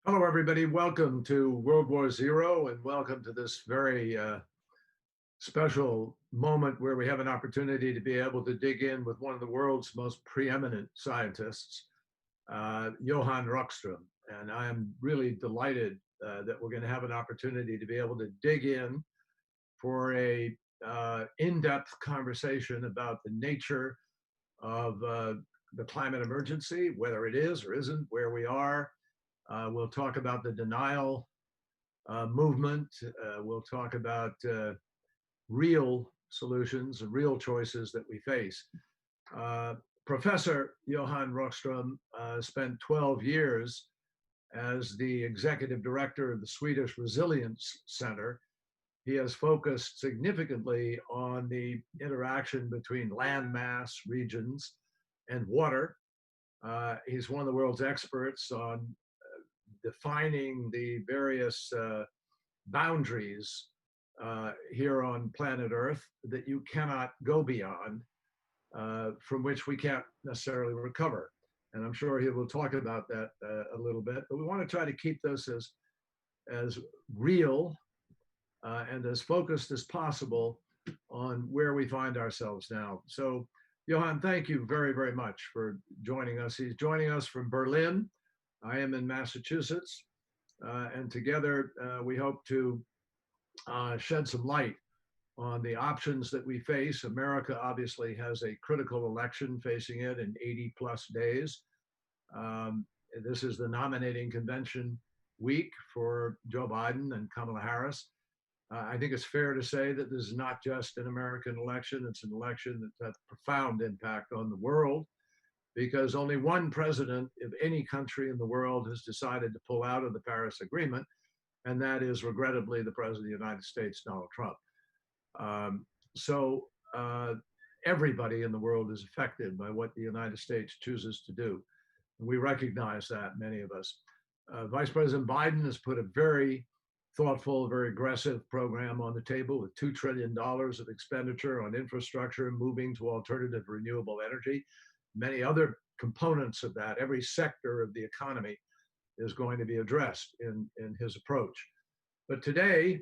Hello, everybody. Welcome to World War Zero, and welcome to this very special moment where we have an opportunity to be able to dig in with one of the world's most preeminent scientists, Johan Rockström. And I am really delighted that we're going to have an opportunity to be able to dig in for a in-depth conversation about the nature of the climate emergency, whether it is or isn't, where we are. We'll talk about the denial movement. We'll talk about real solutions and real choices that we face. Professor Johan Rockström spent 12 years as the executive director of the Swedish Resilience Center. He has focused significantly on the interaction between landmass regions and water. He's one of the world's experts on defining the various boundaries here on planet Earth that you cannot go beyond, from which we can't necessarily recover. And I'm sure he will talk about that a little bit, but we want to try to keep this as real and as focused as possible on where we find ourselves now. So, Johan, thank you very, very much for joining us. He's joining us from Berlin. I am in Massachusetts, and together we hope to shed some light on the options that we face. America obviously has a critical election facing it in 80 plus days. This is the nominating convention week for Joe Biden and Kamala Harris. I think it's fair to say that this is not just an American election, it's an election that has a profound impact on the world, because only one president of any country in the world has decided to pull out of the Paris Agreement, and that is regrettably the President of the United States, Donald Trump. So everybody in the world is affected by what the United States chooses to do. We recognize that, many of us. Vice President Biden has put a very thoughtful, very aggressive program on the table with $2 trillion of expenditure on infrastructure, moving to alternative renewable energy. Many other components of that, every sector of the economy is going to be addressed in his approach. But today,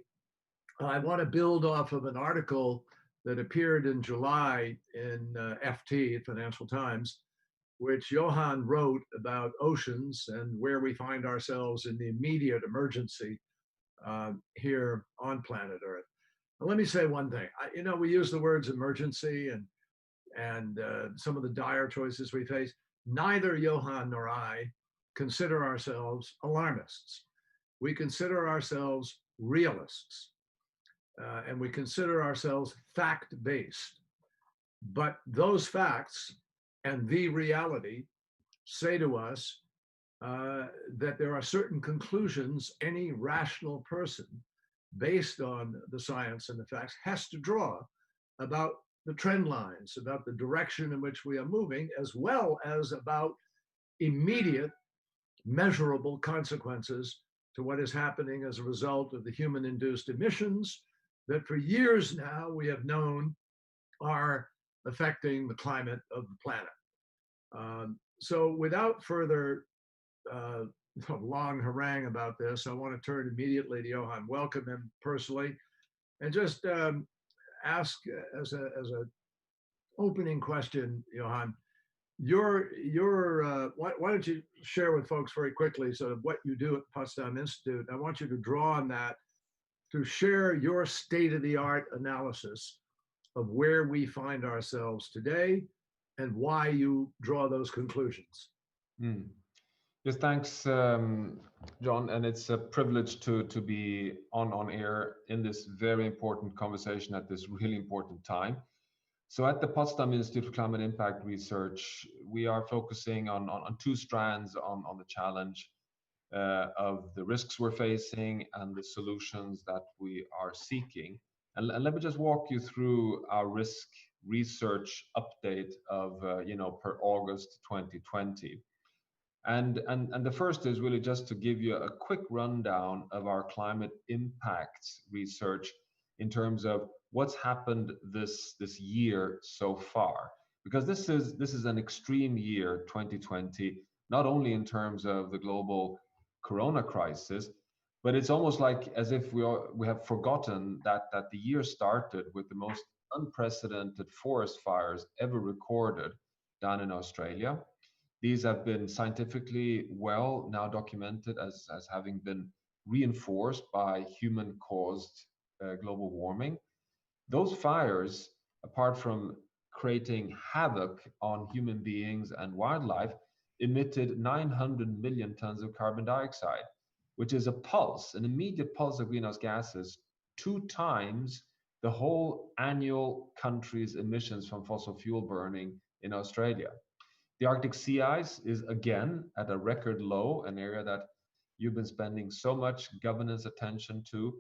I want to build off of an article that appeared in July in FT, Financial Times, which Johan wrote about oceans and where we find ourselves in the immediate emergency here on planet Earth. Now, let me say one thing. We use the words emergency and some of the dire choices we face. Neither Johan nor I consider ourselves alarmists. We consider ourselves realists, and we consider ourselves fact-based. But those facts and the reality say to us that there are certain conclusions any rational person, based on the science and the facts, has to draw about the trend lines, about the direction in which we are moving, as well as about immediate measurable consequences to what is happening as a result of the human-induced emissions that for years now we have known are affecting the climate of the planet. So without further long harangue about this, I want to turn immediately to Johan, welcome him personally, and just ask as a opening question, Johan, why don't you share with folks very quickly sort of what you do at the Potsdam Institute? I want you to draw on that to share your state-of-the-art analysis of where we find ourselves today and why you draw those conclusions. Yes, thanks, John, and it's a privilege to be on air in this very important conversation at this really important time. So at the Potsdam Institute for Climate Impact Research, we are focusing on two strands on the challenge of the risks we're facing and the solutions that we are seeking. And let me just walk you through our risk research update of per August 2020. And the first is really just to give you a quick rundown of our climate impacts research in terms of what's happened this year so far, because this is an extreme year, 2020, not only in terms of the global Corona crisis. But it's almost like as if we have forgotten that the year started with the most unprecedented forest fires ever recorded down in Australia. These have been scientifically well now documented as having been reinforced by human caused global warming. Those fires, apart from creating havoc on human beings and wildlife, emitted 900 million tons of carbon dioxide, which is a pulse, an immediate pulse of greenhouse gases, 2 times the whole annual country's emissions from fossil fuel burning in Australia. The Arctic sea ice is again at a record low, an area that you've been spending so much governance attention to.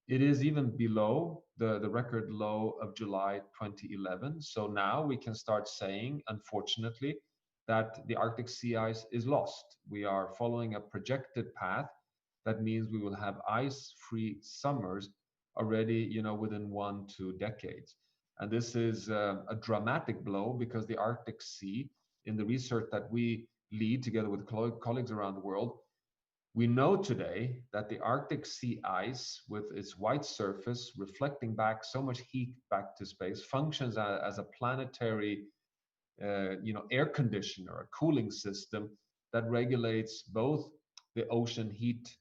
It is even below the record low of July 2011. So now we can start saying, unfortunately, that the Arctic sea ice is lost. We are following a projected path. That means we will have ice-free summers already, within 1 2 decades. And this is a dramatic blow because the Arctic Sea, in the research that we lead together with colleagues around the world, we know today that the Arctic sea ice, with its white surface reflecting back so much heat back to space, functions as a planetary, air conditioner, a cooling system that regulates both the ocean heat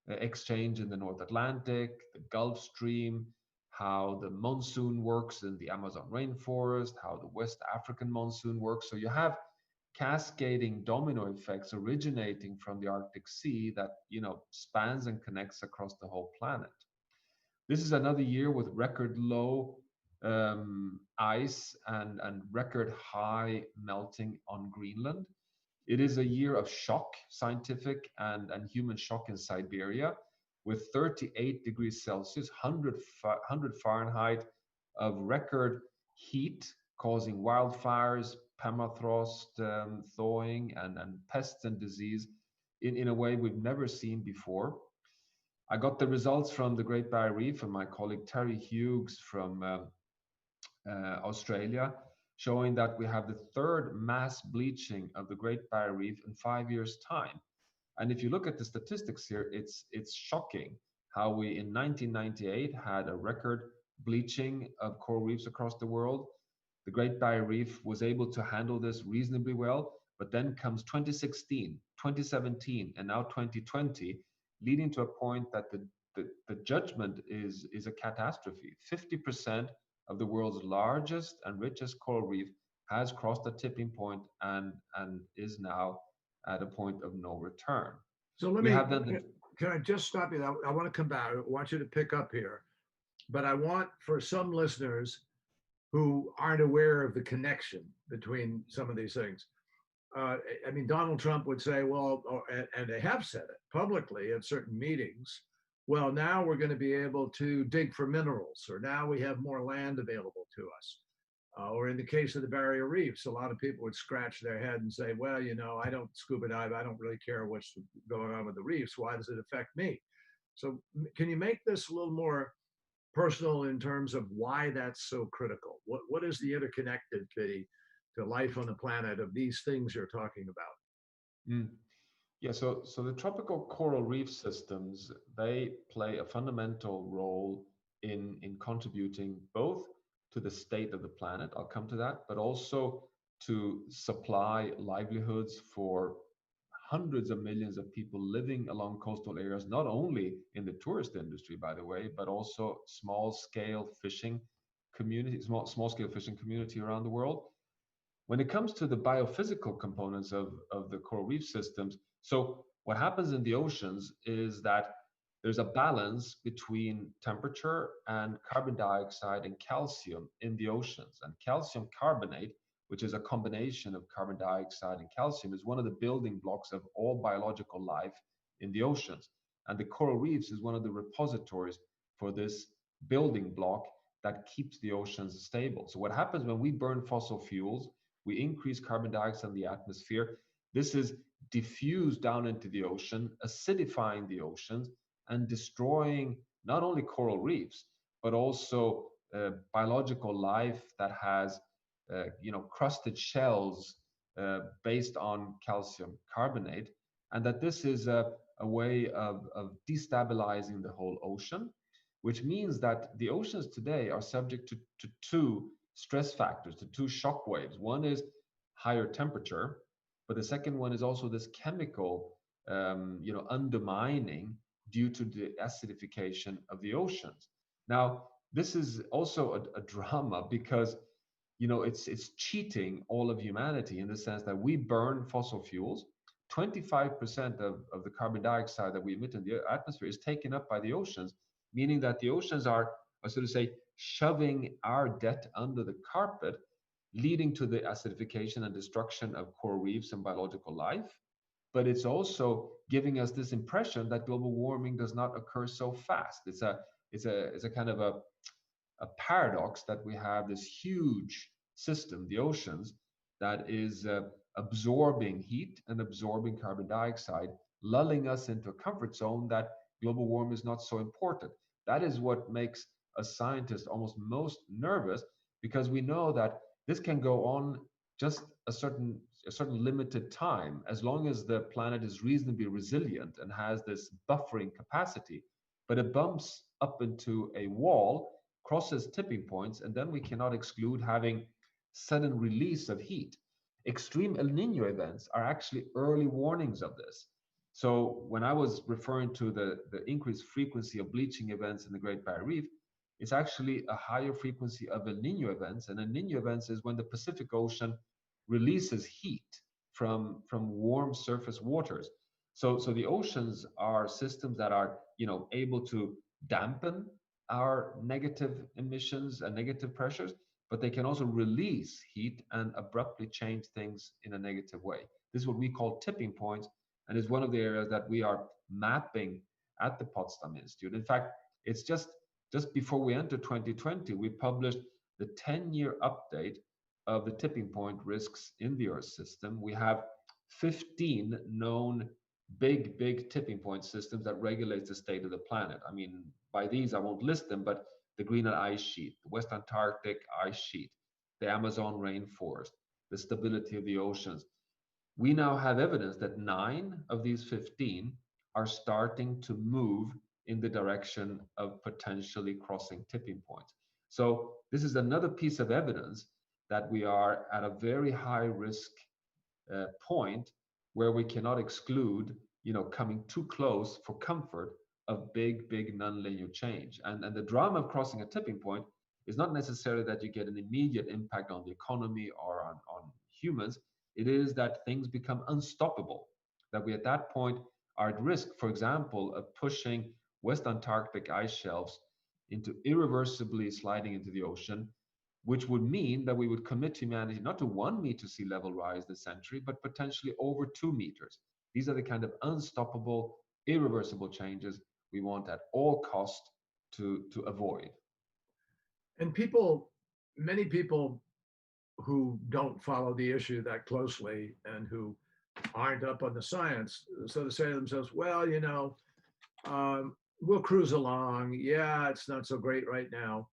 exchange in the North Atlantic, the Gulf Stream, how the monsoon works in the Amazon rainforest, how the West African monsoon works. So you have cascading domino effects originating from the Arctic Sea that spans and connects across the whole planet. This is another year with record low ice and record high melting on Greenland. It is a year of shock, scientific and human shock in Siberia, with 38 degrees Celsius, 100 Fahrenheit of record heat causing wildfires, permafrost thawing, and pests and disease in a way we've never seen before. I got the results from the Great Barrier Reef and my colleague Terry Hughes from Australia, showing that we have the third mass bleaching of the Great Barrier Reef in 5 years' time. And if you look at the statistics here, it's shocking how we in 1998 had a record bleaching of coral reefs across the world. The Great Barrier Reef was able to handle this reasonably well, but then comes 2016, 2017, and now 2020, leading to a point that the judgment is a catastrophe. 50% of the world's largest and richest coral reef has crossed the tipping point and is now at a point of no return. So can I just stop you? I want to come back. I want you to pick up here, but I want for some listeners who aren't aware of the connection between some of these things. I mean, Donald Trump would say, well, and they have said it publicly at certain meetings, well, now we're going to be able to dig for minerals, or now we have more land available to us. Or in the case of the barrier reefs, a lot of people would scratch their head and say, well, I don't scuba dive. I don't really care what's going on with the reefs. Why does it affect me? So can you make this a little more personal in terms of why that's so critical? What is the interconnectivity to life on the planet of these things you're talking about? Yeah, so the tropical coral reef systems, they play a fundamental role in contributing both to the state of the planet, I'll come to that, but also to supply livelihoods for hundreds of millions of people living along coastal areas, not only in the tourist industry, by the way, but also small scale fishing community around the world. When it comes to the biophysical components of the coral reef systems, so what happens in the oceans is that there's a balance between temperature and carbon dioxide and calcium in the oceans. And calcium carbonate, which is a combination of carbon dioxide and calcium, is one of the building blocks of all biological life in the oceans. And the coral reefs is one of the repositories for this building block that keeps the oceans stable. So what happens when we burn fossil fuels, we increase carbon dioxide in the atmosphere. This is diffused down into the ocean, acidifying the oceans and destroying not only coral reefs, but also biological life that has crusted shells based on calcium carbonate. And that this is a a way of destabilizing the whole ocean, which means that the oceans today are subject to two stress factors, to two shock waves. One is higher temperature, but the second one is also this chemical, undermining due to the acidification of the oceans. Now, this is also a drama because it's cheating all of humanity in the sense that we burn fossil fuels. 25% of the carbon dioxide that we emit in the atmosphere is taken up by the oceans, meaning that the oceans are so to say, shoving our debt under the carpet, leading to the acidification and destruction of coral reefs and biological life. But it's also giving us this impression that global warming does not occur so fast. It's a kind of a paradox that we have this huge system, the oceans, that is absorbing heat and absorbing carbon dioxide, lulling us into a comfort zone that global warming is not so important. That is what makes a scientist almost most nervous, because we know that this can go on just a certain limited time, as long as the planet is reasonably resilient and has this buffering capacity. But it bumps up into a wall, crosses tipping points, and then we cannot exclude having sudden release of heat. Extreme El Nino events are actually early warnings of this. So when I was referring to the increased frequency of bleaching events in the Great Barrier Reef, it's actually a higher frequency of El Nino events. And El Nino events is when the Pacific Ocean releases heat from warm surface waters. So the oceans are systems that are able to dampen our negative emissions and negative pressures, but they can also release heat and abruptly change things in a negative way. This is what we call tipping points, and is one of the areas that we are mapping at the Potsdam Institute. In fact, it's just before we enter 2020, we published the 10-year update of the tipping point risks in the Earth system. We have 15 known big tipping point systems that regulate the state of the planet. I mean, by these, I won't list them, but the Greenland ice sheet, the West Antarctic ice sheet, the Amazon rainforest, the stability of the oceans. We now have evidence that 9 of these 15 are starting to move in the direction of potentially crossing tipping points. So this is another piece of evidence that we are at a very high risk point where we cannot exclude, coming too close for comfort of big non-linear change. And the drama of crossing a tipping point is not necessarily that you get an immediate impact on the economy or on humans. It is that things become unstoppable, that we at that point are at risk, for example, of pushing West Antarctic ice shelves into irreversibly sliding into the ocean, which would mean that we would commit humanity not to 1 meter sea level rise this century, but potentially over 2 meters. These are the kind of unstoppable, irreversible changes we want at all cost to avoid. And many people who don't follow the issue that closely and who aren't up on the science sort of say to themselves, well, we'll cruise along. Yeah, it's not so great right now,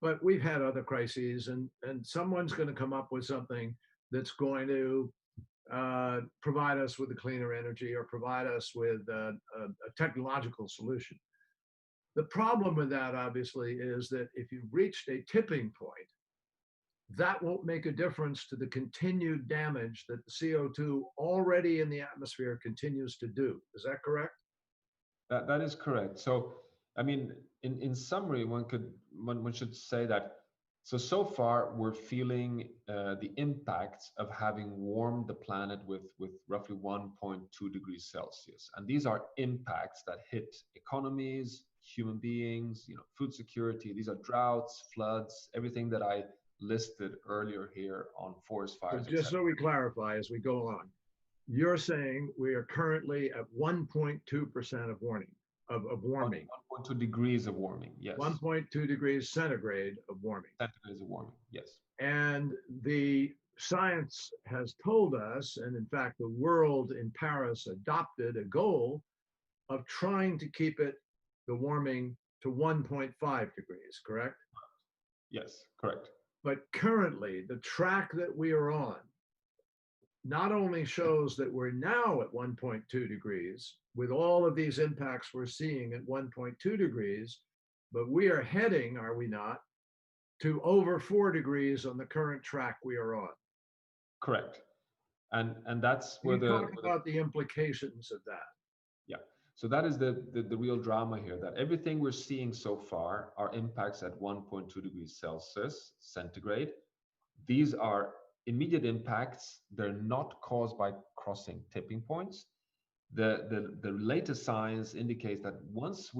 but we've had other crises, and someone's going to come up with something that's going to provide us with a cleaner energy or provide us with a technological solution. The problem with that, obviously, is that if you've reached a tipping point, that won't make a difference to the continued damage that the CO2 already in the atmosphere continues to do. Is that correct? That is correct. So, I mean, in summary, one should say that so far we're feeling the impacts of having warmed the planet with roughly 1.2 degrees Celsius, and these are impacts that hit economies, human beings, food security. These are droughts, floods, everything that I listed earlier here on forest fires. So just so we clarify as we go along, you're saying we are currently at 1.2% of warming. 1.2 degrees of warming, yes. 1.2 degrees centigrade of warming. Centigrades of warming, yes. And the science has told us, and in fact, the world in Paris adopted a goal of trying to keep the warming to 1.5 degrees, correct? Yes, correct. But currently, the track that we are on not only shows that we're now at 1.2 degrees with all of these impacts we're seeing at 1.2 degrees, but we are heading, are we not, to over 4 degrees on the current track we are on. Correct. And that's Can where you talk about the implications of that? yeah. So that is the real drama here, that everything we're seeing so far are impacts at 1.2 degrees Celsius centigrade. These are immediate impacts. They're not caused by crossing tipping points. The latest science indicates that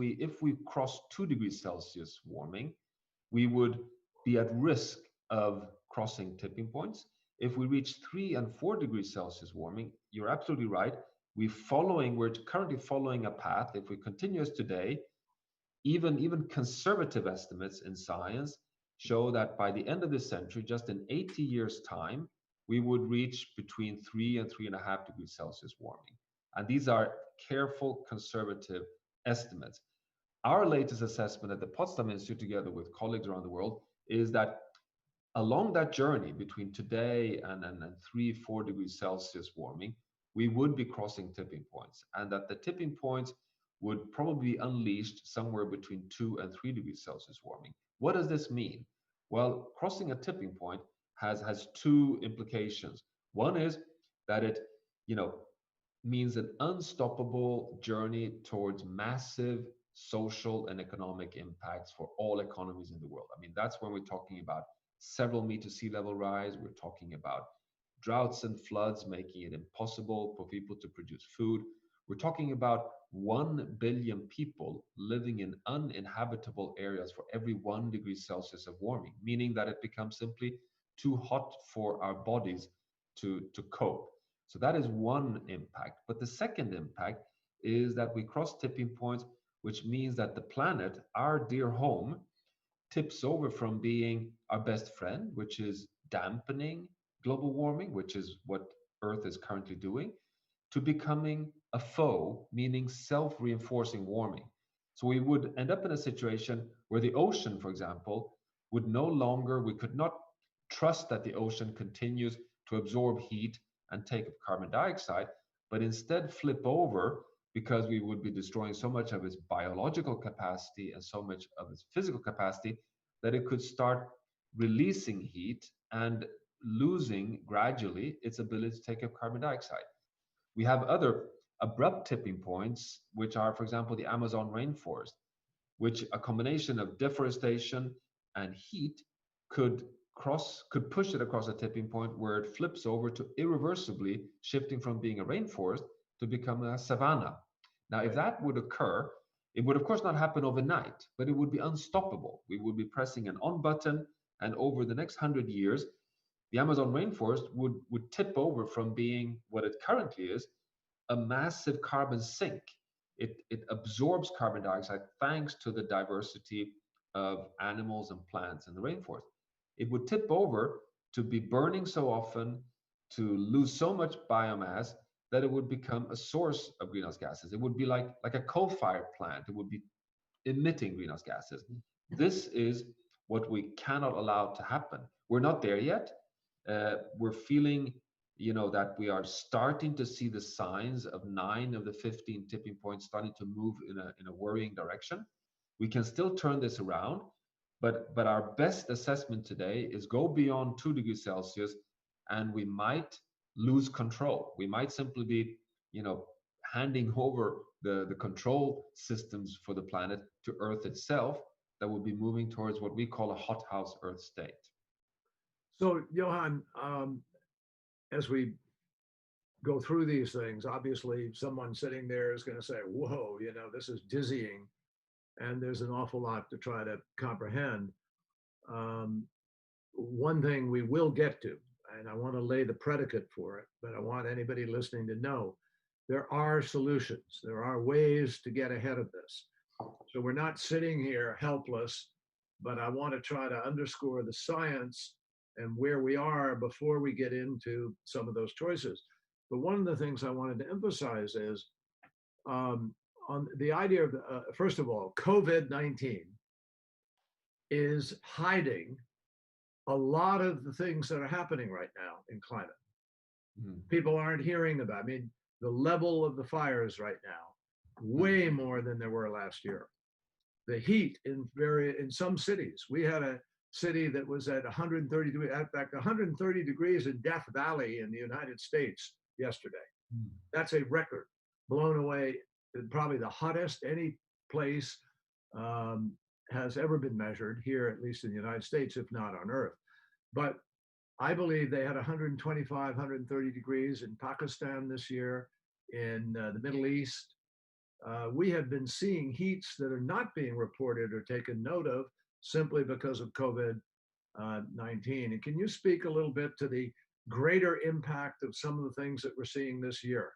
if we cross 2 degrees Celsius warming, we would be at risk of crossing tipping points. If we reach 3 and 4 degrees Celsius warming, you're absolutely right. We're currently following a path. If we continue as today, even conservative estimates in science show that by the end of this century, just in 80 years' time, we would reach between 3 and 3.5 degrees Celsius warming. And these are careful, conservative estimates. Our latest assessment at the Potsdam Institute, together with colleagues around the world, is that along that journey between today and 3, 4 degrees Celsius warming, we would be crossing tipping points, and that the tipping points would probably be unleashed somewhere between 2 and 3 degrees Celsius warming. What does this mean? Well, crossing a tipping point has two implications. One is that it, you know, means an unstoppable journey towards massive social and economic impacts for all economies in the world. I mean, that's when we're talking about several meter sea level rise. We're talking about droughts and floods, making it impossible for people to produce food. We're talking about 1 billion people living in uninhabitable areas for every 1 degree Celsius of warming, meaning that it becomes simply too hot for our bodies to cope. So that is one impact. But the second impact is that we cross tipping points, which means that the planet, our dear home, tips over from being our best friend, which is dampening global warming, which is what Earth is currently doing, to becoming a foe, meaning self reinforcing warming. So we would end up in a situation where the ocean, for example, would no longer, we could not trust that the ocean continues to absorb heat and take up carbon dioxide, but instead flip over because we would be destroying so much of its biological capacity and so much of its physical capacity that it could start releasing heat and losing gradually its ability to take up carbon dioxide. We have other abrupt tipping points, which are, for example, the Amazon rainforest, which a combination of deforestation and heat could push it across a tipping point where it flips over to irreversibly shifting from being a rainforest to become a savanna. Now, if that would occur, it would of course not happen overnight, but it would be unstoppable. We would be pressing an on button, and over the next 100 years, the Amazon rainforest would tip over from being what it currently is, a massive carbon sink. It absorbs carbon dioxide thanks to the diversity of animals and plants in the rainforest. It would tip over to be burning so often, to lose so much biomass that it would become a source of greenhouse gases. It would be like a coal-fired plant. It would be emitting greenhouse gases. This is what we cannot allow to happen. We're not there yet. We're feeling, that we are starting to see the signs of 9 of the 15 tipping points starting to move in a worrying direction. We can still turn this around, but our best assessment today is go beyond 2 degrees Celsius, and we might lose control. We might simply be, handing over the control systems for the planet to Earth itself, that will be moving towards what we call a hothouse Earth state. So, Johan, as we go through these things, obviously someone sitting there is going to say, whoa, this is dizzying. And there's an awful lot to try to comprehend. One thing we will get to, and I want to lay the predicate for it, but I want anybody listening to know there are solutions. There are ways to get ahead of this. So we're not sitting here helpless, but I want to try to underscore the science and where we are before we get into some of those choices. But one of the things I wanted to emphasize is on the idea of, first of all, COVID-19 is hiding a lot of the things that are happening right now in climate. Mm. People aren't hearing about. I mean, the level of the fires right now, way more than there were last year. The heat in some cities. We had a city that was at 130 degrees, in fact, 130 degrees in Death Valley in the United States yesterday. Mm. That's a record, blown away, probably the hottest any place um, has ever been measured here, at least in the United States, if not on Earth. But I believe they had 125, 130 degrees in Pakistan this year, in the Middle East. We have been seeing heats that are not being reported or taken note of simply because of COVID 19. And can you speak a little bit to the greater impact of some of the things that we're seeing this year?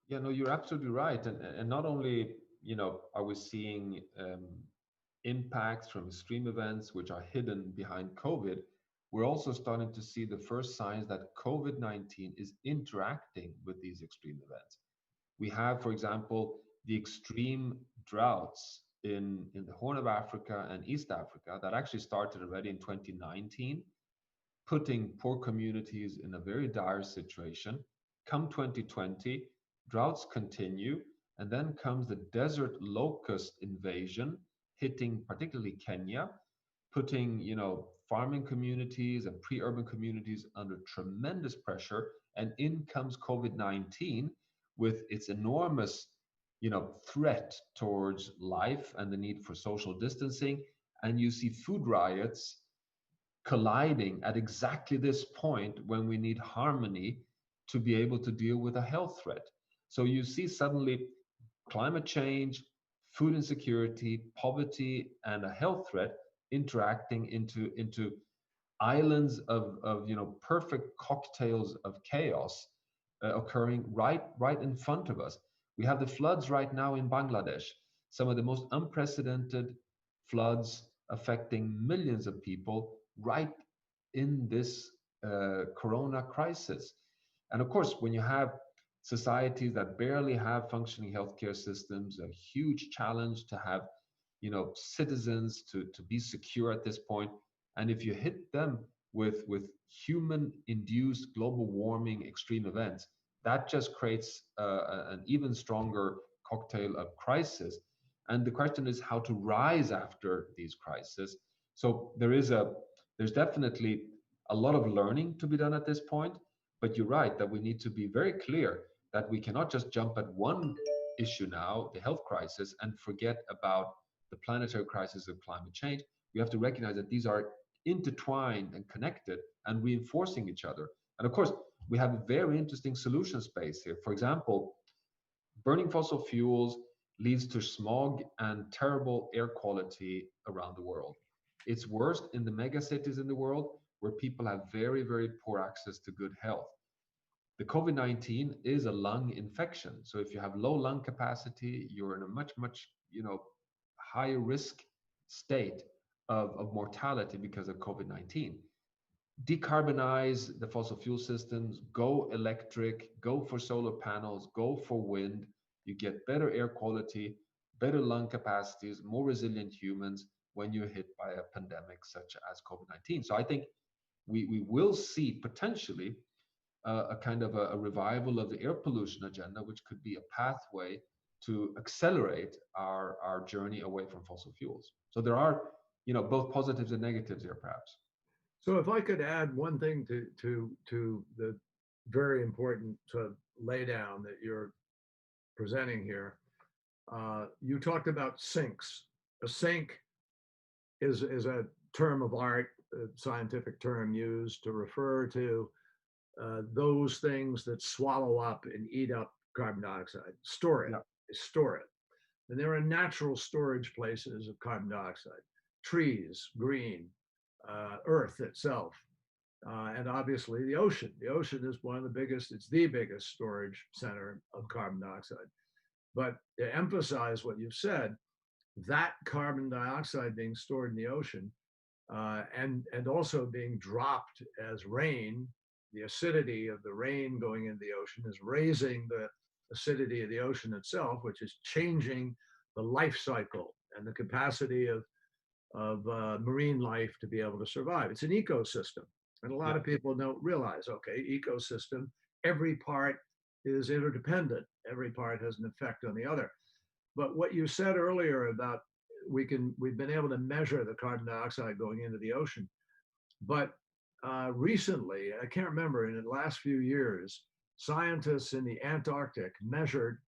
Yeah, no, you're absolutely right. And not only, are we seeing impacts from extreme events which are hidden behind COVID, we're also starting to see the first signs that COVID-19 is interacting with these extreme events. We have, for example, the extreme droughts in the Horn of Africa and East Africa that actually started already in 2019, putting poor communities in a very dire situation. Come 2020, droughts continue, and then comes the desert locust invasion, hitting particularly Kenya, putting farming communities and pre-urban communities under tremendous pressure. And in comes COVID-19 with its enormous threat towards life and the need for social distancing. And you see food riots colliding at exactly this point when we need harmony to be able to deal with a health threat. So you see suddenly climate change, food insecurity, poverty, and a health threat interacting into islands of perfect cocktails of chaos occurring right in front of us. We have the floods right now in Bangladesh, some of the most unprecedented floods affecting millions of people right in this corona crisis. And of course, when you have societies that barely have functioning healthcare systems, a huge challenge to have citizens to be secure at this point. And if you hit them with human induced global warming extreme events, that just creates an even stronger cocktail of crisis. And the question is how to rise after these crises. So there's definitely a lot of learning to be done at this point, but you're right that we need to be very clear that we cannot just jump at one issue now, the health crisis, and forget about the planetary crisis of climate change. We have to recognize that these are intertwined and connected and reinforcing each other. And of course, we have a very interesting solution space here. For example, burning fossil fuels leads to smog and terrible air quality around the world. It's worst in the mega cities in the world where people have very, very poor access to good health. The COVID-19 is a lung infection. So if you have low lung capacity, you're in a much, higher risk state of mortality because of COVID-19. Decarbonize the fossil fuel systems, go electric, go for solar panels, go for wind. You get better air quality, better lung capacities, more resilient humans when you're hit by a pandemic such as COVID-19. So I think we will see potentially a kind of a revival of the air pollution agenda, which could be a pathway to accelerate our journey away from fossil fuels. So there are, both positives and negatives here, perhaps. So if I could add one thing to the very important sort of lay down that you're presenting here, you talked about sinks. A sink is a term of art, a scientific term used to refer to those things that swallow up and eat up carbon dioxide, store it, Yeah. store it. And there are natural storage places of carbon dioxide, trees, green, earth itself, and obviously the ocean. The ocean is one of the biggest, it's the biggest storage center of carbon dioxide. But to emphasize what you've said, that carbon dioxide being stored in the ocean and also being dropped as rain, the acidity of the rain going into the ocean is raising the acidity of the ocean itself, which is changing the life cycle and the capacity of marine life to be able to survive. It's an ecosystem. And a lot Yeah. of people don't realize, okay, ecosystem, every part is interdependent. Every part has an effect on the other. But what you said earlier about we've been able to measure the carbon dioxide going into the ocean, but recently, I can't remember, in the last few years, scientists in the Antarctic measured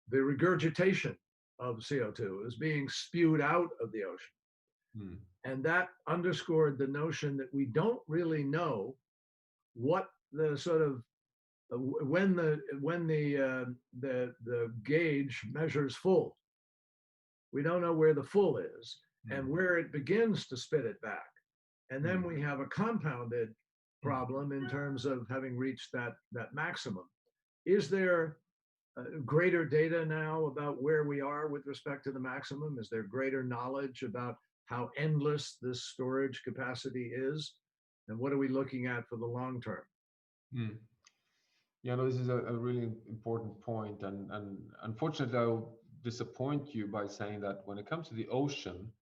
the regurgitation of CO2 is being spewed out of the ocean. Hmm. And that underscored the notion that we don't really know what the sort of when the gauge measures full. We don't know where the full is and Hmm. where it begins to spit it back. And then Hmm. we have a compounded problem in terms of having reached that maximum. Is there greater data now about where we are with respect to the maximum? Is there greater knowledge about how endless this storage capacity is? And what are we looking at for the long term? Hmm. Yeah, no, this is a really important point, and unfortunately, I'll disappoint you by saying that when it comes to the ocean,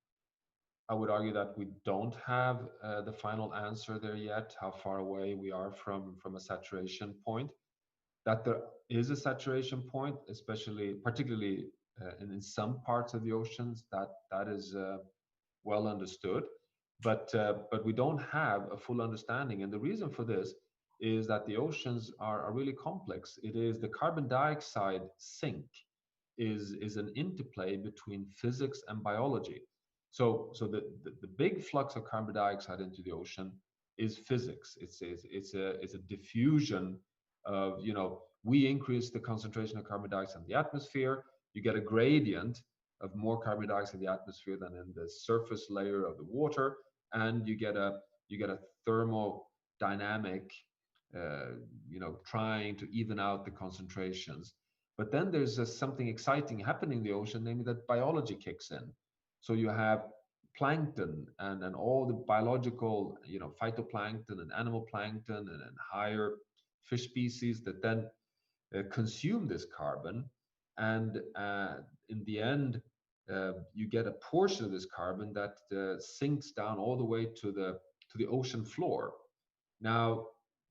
I would argue that we don't have the final answer there yet. How far away we are from a saturation point? That there is a saturation point, especially particularly in some parts of the oceans, that is well understood, but we don't have a full understanding. And the reason for this is that the oceans are really complex. It is the carbon dioxide sink is an interplay between physics and biology. So the big flux of carbon dioxide into the ocean is physics. It's a diffusion of, we increase the concentration of carbon dioxide in the atmosphere, you get a gradient of more carbon dioxide in the atmosphere than in the surface layer of the water, and you get a thermodynamic, trying to even out the concentrations. But then there's something exciting happening in the ocean, namely that biology kicks in. So you have plankton and all the biological, phytoplankton and animal plankton and higher fish species that then consume this carbon, and in the end, you get a portion of this carbon that sinks down all the way to the ocean floor. Now,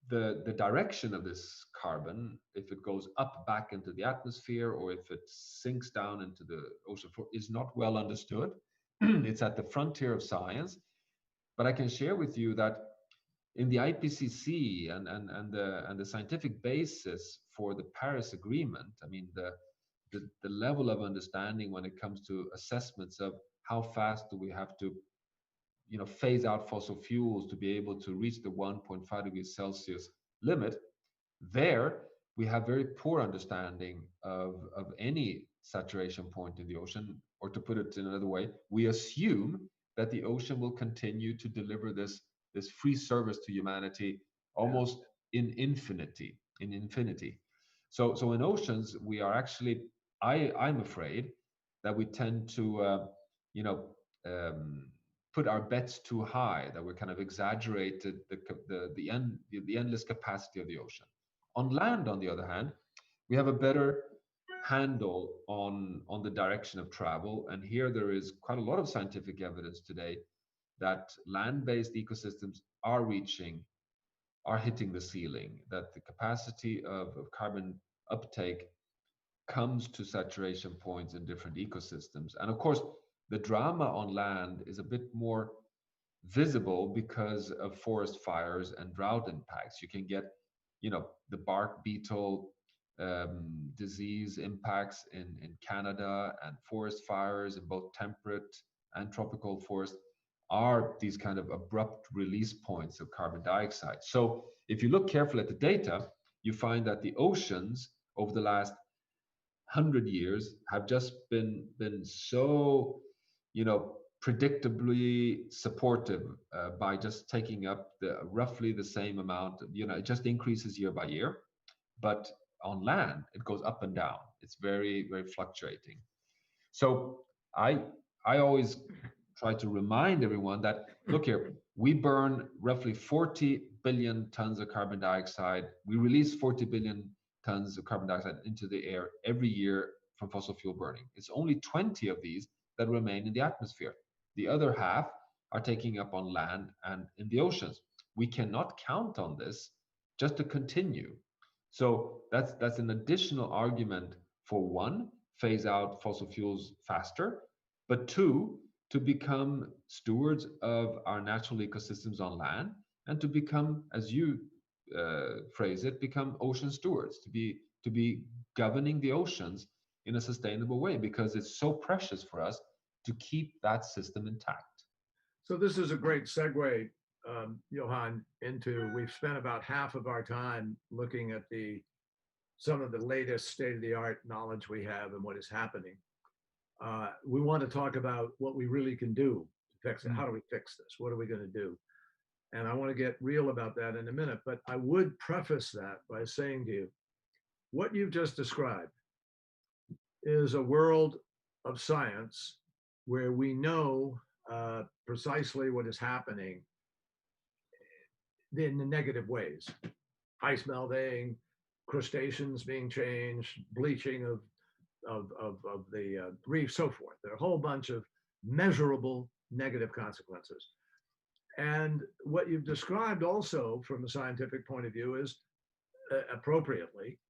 the direction of this carbon, if it goes up back into the atmosphere or if it sinks down into the ocean floor, is not well understood. It's at the frontier of science, but I can share with you that in the IPCC and the scientific basis for the Paris Agreement, I mean the level of understanding when it comes to assessments of how fast do we have to phase out fossil fuels to be able to reach the 1.5 degrees Celsius limit, there we have very poor understanding of any saturation point in the ocean. Or to put it in another way, we assume that the ocean will continue to deliver this free service to humanity Yeah. almost in infinity. So in oceans, we are actually, I'm afraid that we tend to you know um, put our bets too high, that we kind of exaggerated the endless capacity of the ocean. On land, on the other hand, we have a better handle on the direction of travel, and here there is quite a lot of scientific evidence today that land-based ecosystems are hitting the ceiling, that the capacity of carbon uptake comes to saturation points in different ecosystems. And of course, the drama on land is a bit more visible because of forest fires and drought impacts. You can get, the bark beetle disease impacts in Canada, and forest fires in both temperate and tropical forests are these kind of abrupt release points of carbon dioxide. So if you look carefully at the data, you find that the oceans over the last 100 years have just been so, predictably supportive by just taking up the roughly the same amount. It just increases year by year, but on land it goes up and down. It's very, very fluctuating. So i I always try to remind everyone that, look here, we burn roughly 40 billion tons of carbon dioxide. We release 40 billion tons of carbon dioxide into the air every year from fossil fuel burning. It's only 20 of these that remain in the atmosphere. The other half are taking up on land and in the oceans. we cannot count on this just to continue. So that's an additional argument for one, phase out fossil fuels faster, but two, to become stewards of our natural ecosystems on land, and to become, as you phrase it, become ocean stewards, to be governing the oceans in a sustainable way, because it's so precious for us to keep that system intact. So this is a great segue, Johan, into we've spent about half of our time looking at some of the latest state-of-the-art knowledge we have and what is happening. We want to talk about what we really can do to fix it. How do we fix this? What are we going to do? And I want to get real about that in a minute, but I would preface that by saying to you, what you've just described is a world of science where we know precisely what is happening in the negative ways. Ice melting, crustaceans being changed, bleaching of the reef, so forth. There are a whole bunch of measurable negative consequences. And what you've described also from a scientific point of view is appropriately,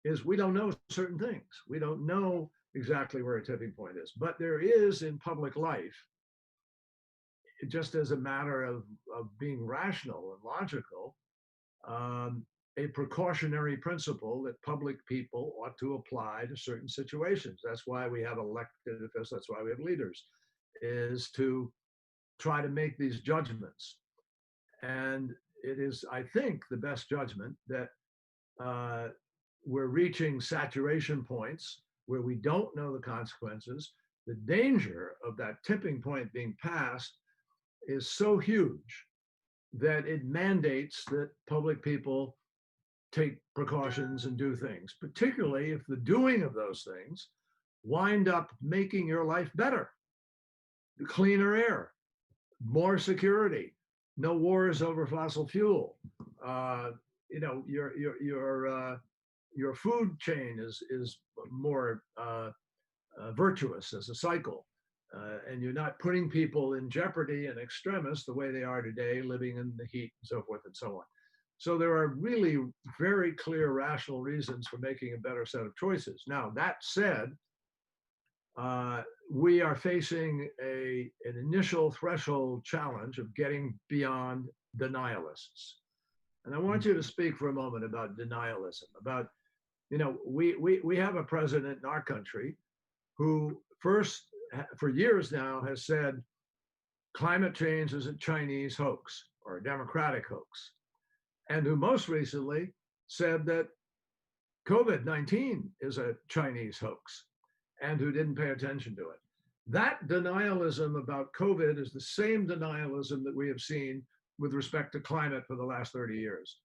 is we don't know certain things. We don't know exactly where a tipping point is, but there is in public life, just as a matter of being rational and logical, a precautionary principle that public people ought to apply to certain situations. That's why we have elected officials, that's why we have leaders, is to try to make these judgments. And it is, I think, the best judgment that we're reaching saturation points where we don't know the consequences. The danger of that tipping point being passed is so huge that it mandates that public people take precautions and do things, particularly if the doing of those things wind up making your life better. Cleaner air, more security, no wars over fossil fuel. You know, your food chain is more virtuous as a cycle. And you're not putting people in jeopardy and extremis the way they are today, living in the heat and so forth and so on. So there are really very clear rational reasons for making a better set of choices. Now, that said, we are facing an initial threshold challenge of getting beyond denialists. And I want you to speak for a moment about denialism, about, you know, we have a president in our country who first, for years now, has said climate change is a Chinese hoax or a democratic hoax, and who most recently said that COVID-19 is a Chinese hoax, and who didn't pay attention to it. That denialism about COVID is the same denialism that we have seen with respect to climate for the last 30 years.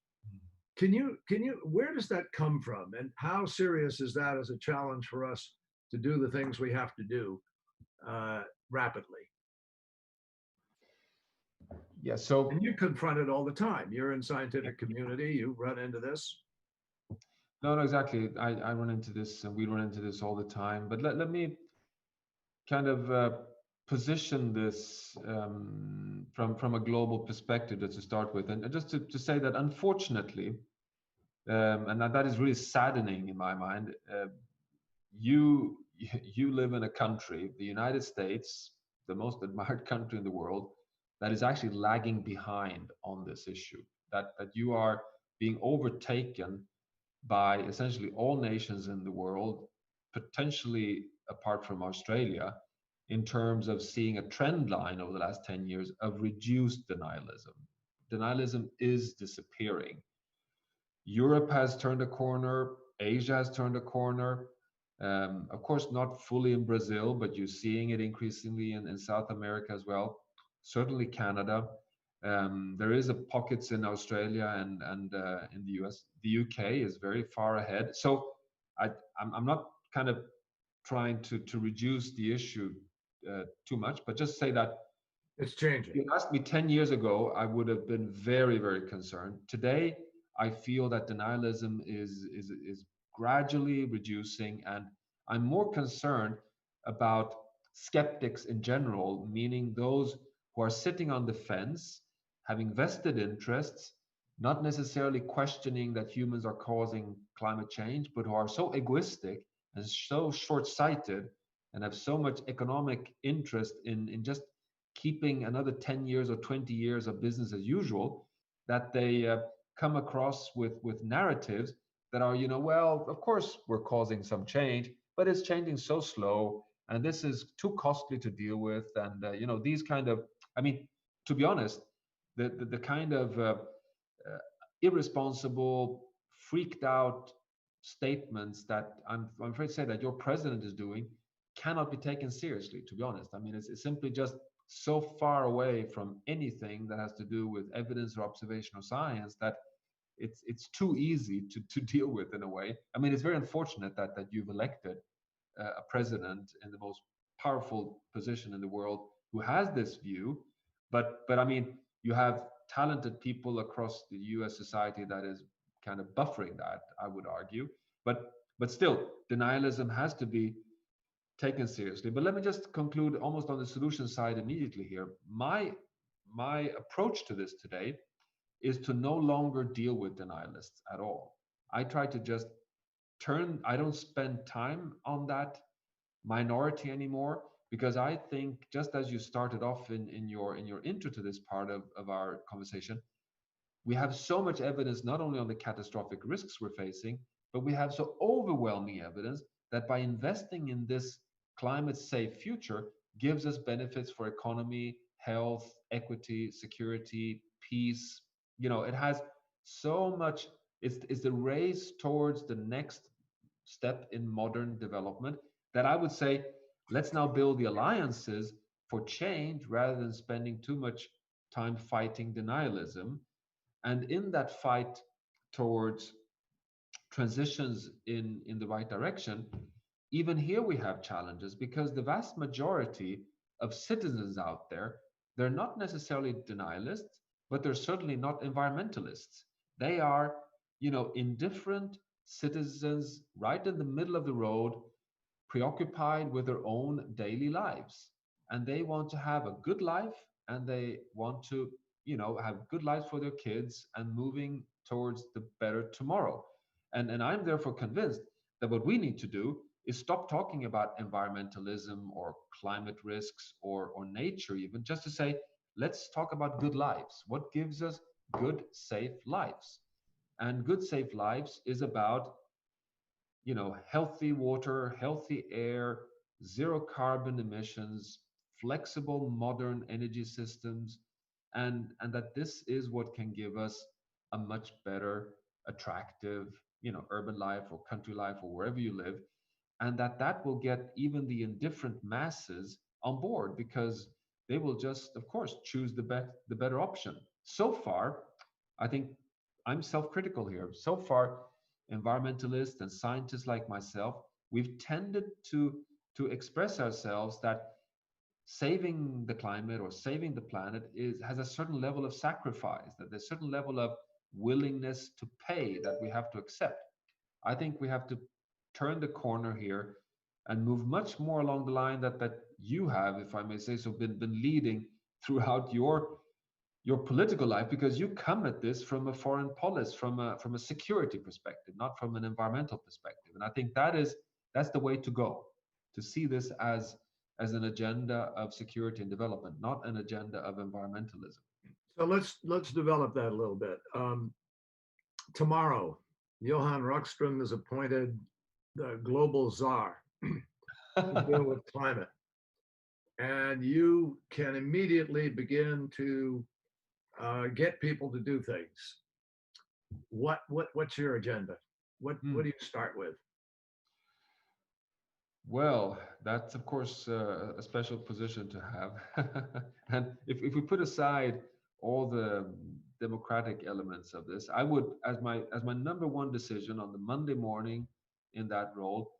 Where does that come from? And how serious is that as a challenge for us to do the things we have to do rapidly? Yeah, so and you confront it all the time. You're in scientific community, you run into this. no, exactly. I run into this, and we run into this all the time. But let me kind of position this from a global perspective to start with, and just to say that unfortunately, and that is really saddening in my mind. You live in a country, the United States, the most admired country in the world, that is actually lagging behind on this issue. That you are being overtaken by essentially all nations in the world, potentially apart from Australia, in terms of seeing a trend line over the last 10 years of reduced denialism. Denialism is disappearing. Europe has turned a corner, Asia has turned a corner. Of course, not fully in Brazil, but you're seeing it increasingly in South America as well. Certainly Canada. There is a pockets in Australia and in the US. The UK is very far ahead. So I'm not kind of trying to reduce the issue too much, but just say that it's changing. If you asked me 10 years ago, I would have been very, very concerned. Today, I feel that denialism is gradually reducing, and I'm more concerned about skeptics in general, meaning those who are sitting on the fence, having vested interests, not necessarily questioning that humans are causing climate change, but who are so egoistic and so short-sighted and have so much economic interest in just keeping another 10 years or 20 years of business as usual, that they come across with narratives that are, well, of course we're causing some change, but it's changing so slow, and this is too costly to deal with, and these kind of, I mean, to be honest, the kind of irresponsible, freaked out statements that I'm afraid to say that your president is doing cannot be taken seriously, to be honest. I mean, it's simply just so far away from anything that has to do with evidence or observation or science that it's too easy to deal with in a way. I mean, it's very unfortunate that you've elected a president in the most powerful position in the world who has this view, but I mean, you have talented people across the U.S. society that is kind of buffering that, I would argue. But still, denialism has to be taken seriously. But let me just conclude almost on the solution side immediately here. My approach to this today is to no longer deal with denialists at all. I try to just I don't spend time on that minority anymore, because I think, just as you started off in your intro to this part of our conversation, we have so much evidence not only on the catastrophic risks we're facing, but we have so overwhelming evidence that by investing in this climate safe future gives us benefits for economy, health, equity, security, peace. It has so much. It's the race towards the next step in modern development that I would say, let's now build the alliances for change rather than spending too much time fighting denialism. And in that fight towards transitions in the right direction, even here we have challenges, because the vast majority of citizens out there, they're not necessarily denialists, but they're certainly not environmentalists. They are, indifferent citizens right in the middle of the road, preoccupied with their own daily lives. And they want to have a good life, and they want to, have good lives for their kids and moving towards the better tomorrow. And I'm therefore convinced that what we need to do is stop talking about environmentalism or climate risks or nature, even just to say, let's talk about good lives. What gives us good, safe lives? And good, safe lives is about, healthy water, healthy air, zero carbon emissions, flexible modern energy systems, and that this is what can give us a much better, attractive, urban life or country life or wherever you live, and that will get even the indifferent masses on board, because they will just, of course, choose the better option. So far, I think I'm self-critical here. So far, environmentalists and scientists like myself, we've tended to express ourselves that saving the climate or saving the planet has a certain level of sacrifice, that there's a certain level of willingness to pay that we have to accept. I think we have to turn the corner here and move much more along the line that you have, if I may say so, been leading throughout your political life, because you come at this from a foreign policy, from a security perspective, not from an environmental perspective. And I think that's the way to go, to see this as an agenda of security and development, not an agenda of environmentalism. So let's develop that a little bit. Tomorrow, Johan Rockström is appointed the global czar to deal with climate, and you can immediately begin to get people to do things. What's your agenda? What do you start with? Well, that's of course a special position to have. And if we put aside all the democratic elements of this, I would, as my number one decision on the Monday morning in that role,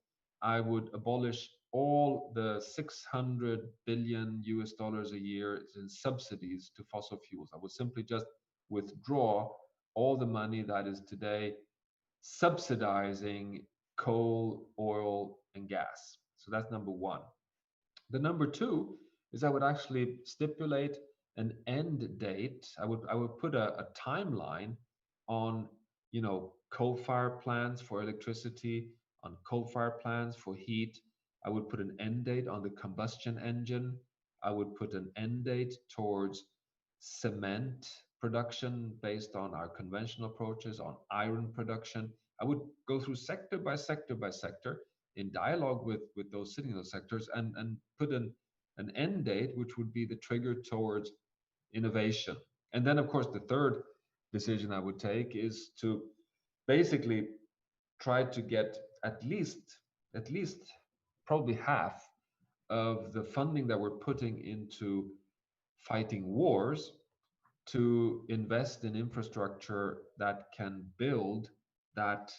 I would abolish all the 600 billion US dollars a year in subsidies to fossil fuels. I would simply just withdraw all the money that is today subsidizing coal, oil, and gas. So that's number one. The number two is I would actually stipulate an end date. I would put a timeline on, coal-fired plants for electricity, on coal-fired plants for heat. I would put an end date on the combustion engine. I would put an end date towards cement production based on our conventional approaches, on iron production. I would go through sector by sector by sector in dialogue with those sitting in those sectors, and put an end date, which would be the trigger towards innovation. And then, of course, the third decision I would take is to basically try to get at least probably half of the funding that we're putting into fighting wars to invest in infrastructure that can build that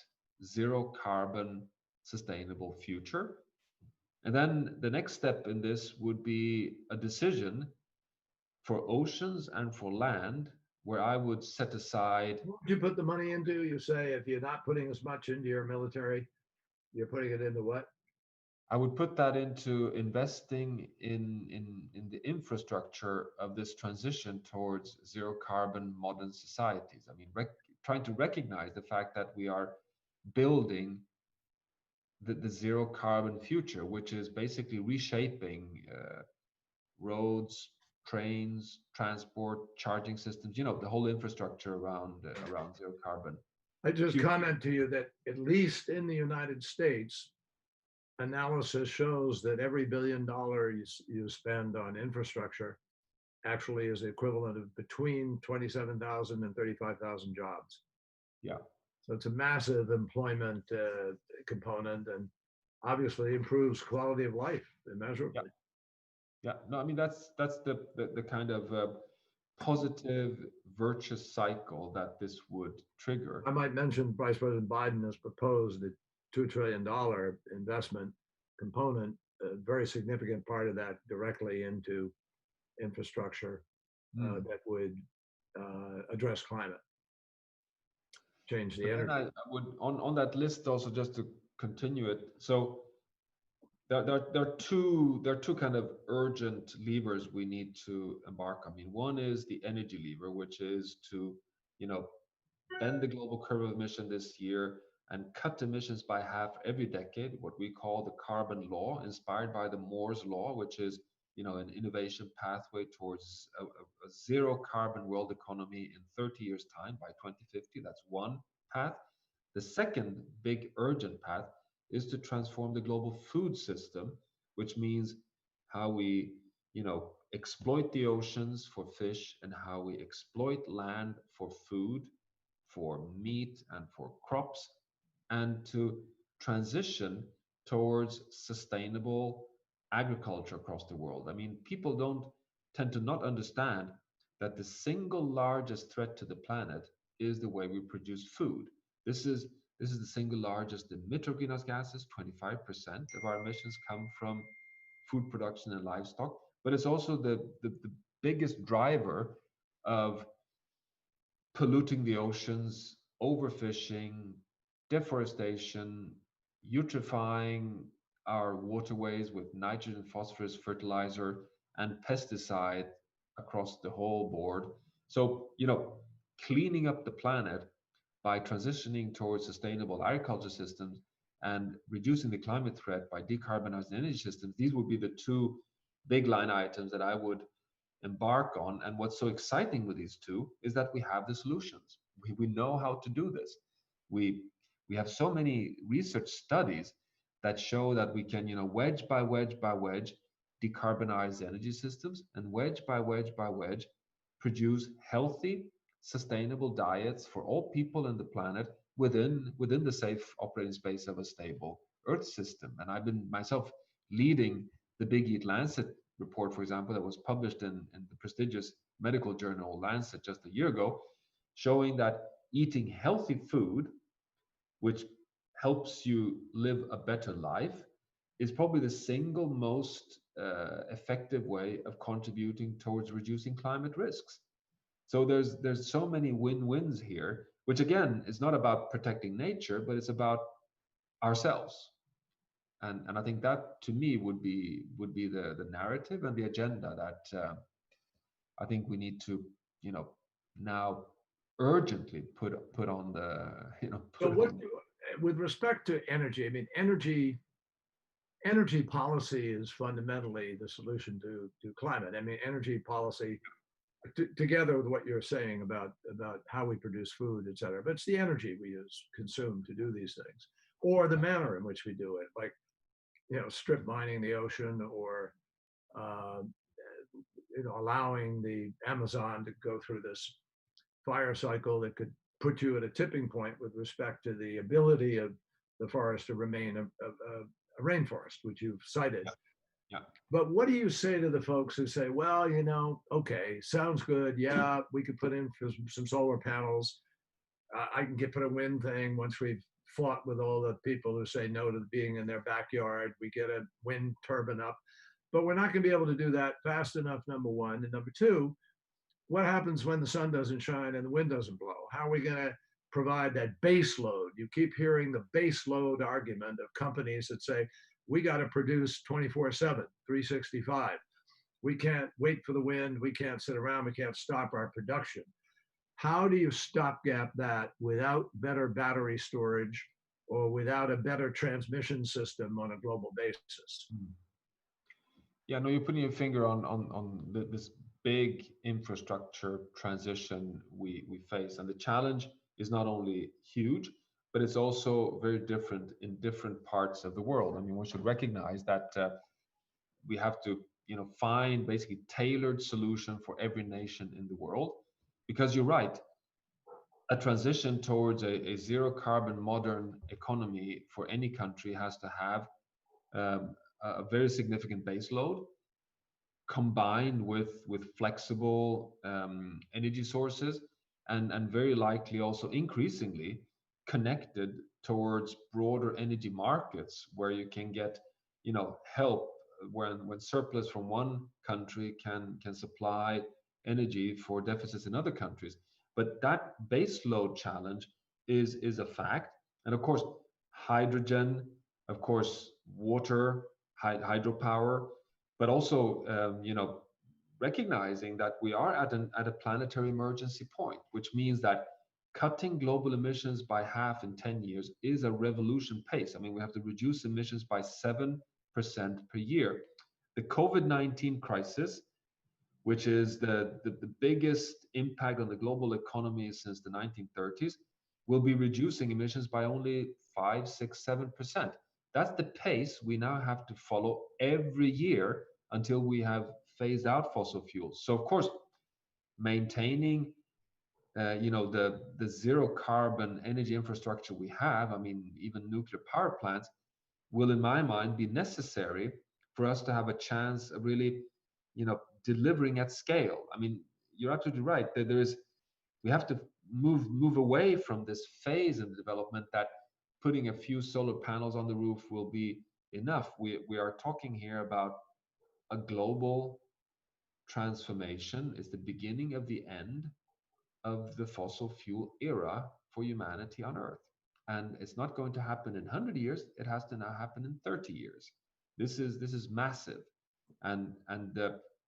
zero carbon sustainable future. And then the next step in this would be a decision for oceans and for land, where I would set aside. What would you put the money into? You say if you're not putting as much into your military, you're putting it into what? I would put that into investing in the infrastructure of this transition towards zero carbon modern societies. I mean, trying to recognize the fact that we are building the zero carbon future, which is basically reshaping roads, trains, transport, charging systems, the whole infrastructure around zero carbon I just future. comment to you that at least in the United States, analysis shows that every $1 billion you spend on infrastructure actually is the equivalent of between 27,000 and 35,000 jobs. Yeah. So it's a massive employment component, and obviously improves quality of life immeasurably. Yeah, no, I mean that's the kind of positive virtuous cycle that this would trigger. I might mention Vice President Biden has proposed a $2 trillion investment component, a very significant part of that directly into infrastructure that would address climate change, the But then energy. I would on that list also, just to continue it. So there are two kind of urgent levers we need to embark on. I mean, one is the energy lever, which is to, bend the global curve of emission this year and cut emissions by half every decade, what we call the carbon law, inspired by the Moore's law, which is, an innovation pathway towards a zero carbon world economy in 30 years' time by 2050. That's one path. The second big urgent path is to transform the global food system, which means how we, exploit the oceans for fish, and how we exploit land for food, for meat, and for crops, and to transition towards sustainable agriculture across the world. I mean, people don't tend to not understand that the single largest threat to the planet is the way we produce food. This is the single largest emitter of greenhouse gases. 25% of our emissions come from food production and livestock, but it's also the biggest driver of polluting the oceans, overfishing, deforestation, eutrophying our waterways with nitrogen, phosphorus, fertilizer, and pesticide across the whole board. So, cleaning up the planet by transitioning towards sustainable agriculture systems and reducing the climate threat by decarbonizing energy systems, these would be the two big line items that I would embark on. And what's so exciting with these two is that we have the solutions. We know how to do this. We have so many research studies that show that we can, wedge by wedge by wedge, decarbonize energy systems, and wedge by wedge by wedge, produce healthy, sustainable diets for all people in the planet within the safe operating space of a stable Earth system. And I've been myself leading the Big Eat Lancet report, for example, that was published in the prestigious medical journal Lancet just a year ago, showing that eating healthy food, which helps you live a better life, is probably the single most effective way of contributing towards reducing climate risks. So there's so many win-wins here, which again is not about protecting nature, but it's about ourselves. And I think that to me would be the narrative and the agenda that I think we need to, you know, now urgently put on the, So put what, on. with respect to energy, I mean, energy policy is fundamentally the solution to climate. I mean, energy policy together with what you're saying about how we produce food, et cetera, but it's the energy we consume to do these things, or the manner in which we do it, like strip mining the ocean, or uh, allowing the Amazon to go through this fire cycle that could put you at a tipping point with respect to the ability of the forest to remain a rainforest, which you've cited. Yeah, yeah. But what do you say to the folks who say, well, okay, sounds good. Yeah, we could put in for some solar panels. I can put a wind thing once we've fought with all the people who say no to being in their backyard. We get a wind turbine up, but we're not going to be able to do that fast enough, number one. And number two, what happens when the sun doesn't shine and the wind doesn't blow? How are we going to provide that base load? You keep hearing the base load argument of companies that say, we got to produce 24/7, 365. We can't wait for the wind. We can't sit around. We can't stop our production. How do you stopgap that without better battery storage or without a better transmission system on a global basis? Mm. Yeah, no, you're putting your finger on this big infrastructure transition we face, and the challenge is not only huge, but it's also very different in different parts of the world. I mean, one should recognize that we have to, find basically tailored solution for every nation in the world, because you're right, a transition towards a zero carbon modern economy for any country has to have a very significant base load combined with flexible energy sources, and very likely also increasingly connected towards broader energy markets where you can get help when surplus from one country can supply energy for deficits in other countries. But that base load challenge is a fact. And of course hydrogen, of course water, hydropower, but also recognizing that we are at a planetary emergency point, which means that cutting global emissions by half in 10 years is a revolution pace. I mean, we have to reduce emissions by 7% per year. The COVID-19 crisis, which is the biggest impact on the global economy since the 1930s, will be reducing emissions by only 5, 6, 7%. That's the pace we now have to follow every year until we have phased out fossil fuels. So of course, maintaining the zero carbon energy infrastructure we have, I mean, even nuclear power plants, will in my mind be necessary for us to have a chance of really delivering at scale. I mean, you're absolutely right that we have to move away from this phase in the development that putting a few solar panels on the roof will be enough. We are talking here about a global transformation. Is the beginning of the end of the fossil fuel era for humanity on Earth. And it's not going to happen in 100 years. It has to now happen in 30 years. This is massive. And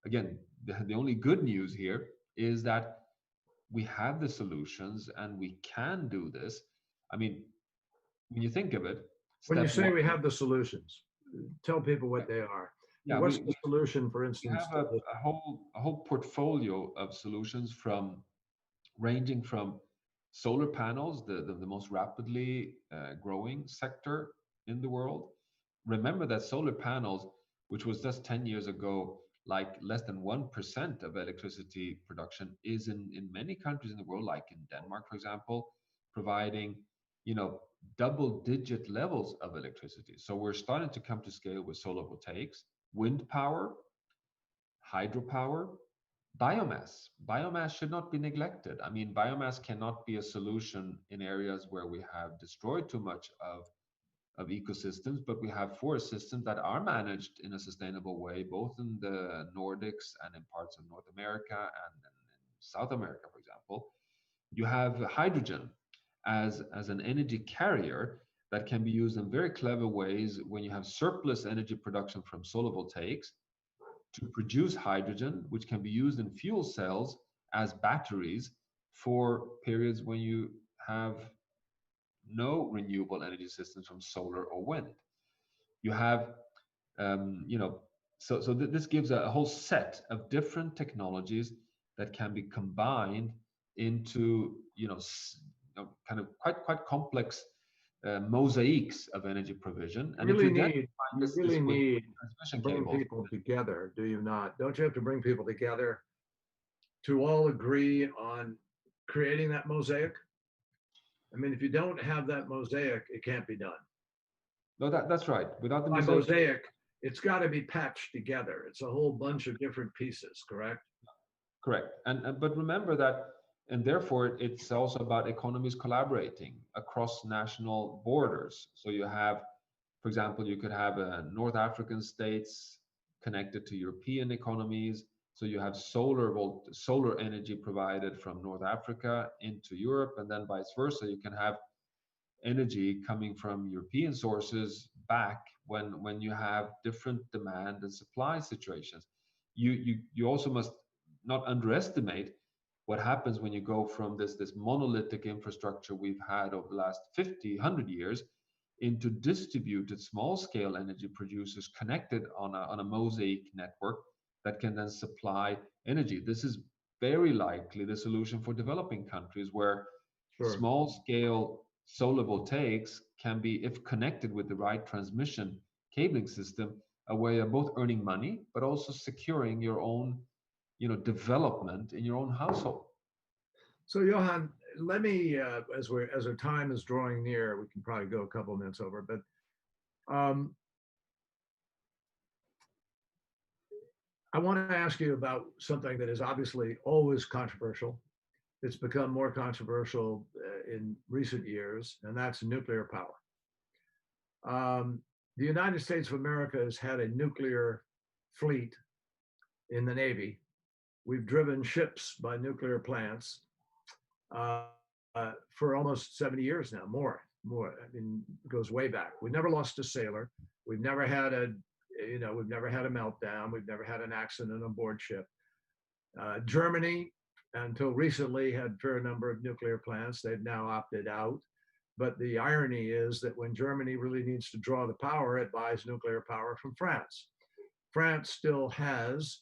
again, the only good news here is that we have the solutions and we can do this. I mean, when you think of it, When you step say one, we have the solutions, tell people yeah, what they are. yeah, What's the solution, for we instance, have to the a whole portfolio of solutions, from ranging from solar panels, the most rapidly growing sector in the world. Remember that solar panels, which was just 10 years ago like less than 1% of electricity production, is in many countries in the world, like in Denmark, for example, providing double digit levels of electricity. So we're starting to come to scale with solar voltaics, wind power, hydropower, biomass. Biomass should not be neglected. I mean, biomass cannot be a solution in areas where we have destroyed too much of ecosystems, but we have forest systems that are managed in a sustainable way, both in the Nordics and in parts of North America and in South America, for example. You have hydrogen as an energy carrier that can be used in very clever ways when you have surplus energy production from solar voltaics. to produce hydrogen, which can be used in fuel cells as batteries for periods when you have no renewable energy systems from solar or wind. You have, you know, this gives a whole set of different technologies that can be combined into, kind of quite complex mosaics of energy provision. And if Really you then need, combine you this really with need to transmission bring cables, people together, do you not? Don't you have to bring people together to all agree on creating that mosaic? I mean, if you don't have that mosaic, it can't be done. no, that's right. Without the By mosaic, mosaic, it's got to be patched together. It's a whole bunch of different pieces, correct? correct. And but remember that, and therefore it's also about economies collaborating across national borders. So you have, for example, you could have North African states connected to European economies. So you have solar energy provided from North Africa into Europe, and then vice versa. You can have energy coming from European sources back when you have different demand and supply situations. You also must not underestimate what happens when you go from this monolithic infrastructure we've had over the last 50, 100 years into distributed small scale energy producers connected on a mosaic network that can then supply energy. This is very likely the solution for developing countries where Sure. small scale solar voltaics can be, if connected with the right transmission cabling system, a way of both earning money but also securing your own, development in your own household. So, Johan, let me, as our time is drawing near, we can probably go a couple of minutes over, but um, I want to ask you about something that is obviously always controversial. It's become more controversial in recent years, and that's nuclear power. The United States of America has had a nuclear fleet in the Navy. We've driven ships by nuclear plants uh, for almost 70 years now, more. I mean, it goes way back. We never lost a sailor. We've never had we've never had a meltdown. We've never had an accident on board ship. Germany, until recently, had a fair number of nuclear plants. They've now opted out. But the irony is that when Germany really needs to draw the power, it buys nuclear power from France. France still has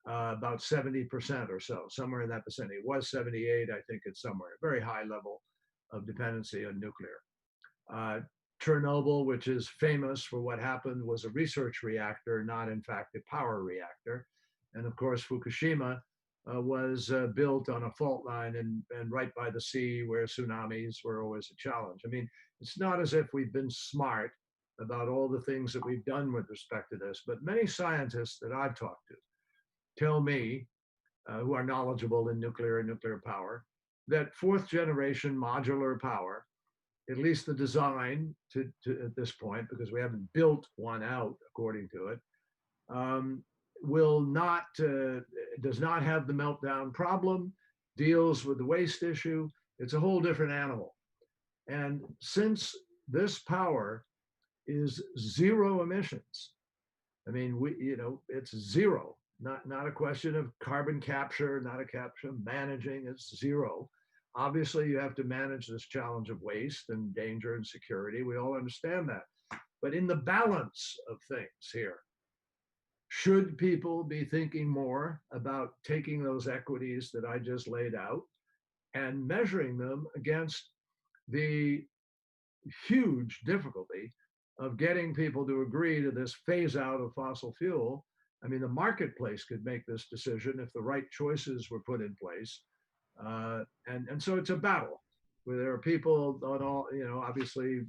about 70% or so, somewhere in that vicinity. It was 78, I think it's somewhere, a very high level of dependency on nuclear. Chernobyl, which is famous for what happened, was a research reactor, not in fact a power reactor. And of course, Fukushima was built on a fault line and right by the sea where tsunamis were always a challenge. I mean, it's not as if we've been smart about all the things that we've done with respect to this, but many scientists that I've talked to tell me, who are knowledgeable in nuclear and nuclear power, that fourth generation modular power, at least the design to at this point, because we haven't built one out according to it, will not does not have the meltdown problem, deals with the waste issue. It's a whole different animal. And since this power is zero emissions, I mean, it's zero, not a question of carbon capture, not a capture of managing, it's zero. Obviously, you have to manage this challenge of waste and danger and security. We all understand that. But in the balance of things here, should people be thinking more about taking those equities that I just laid out and measuring them against the huge difficulty of getting people to agree to this phase out of fossil fuel? I mean, the marketplace could make this decision if the right choices were put in place. And so it's a battle where there are people on all, obviously,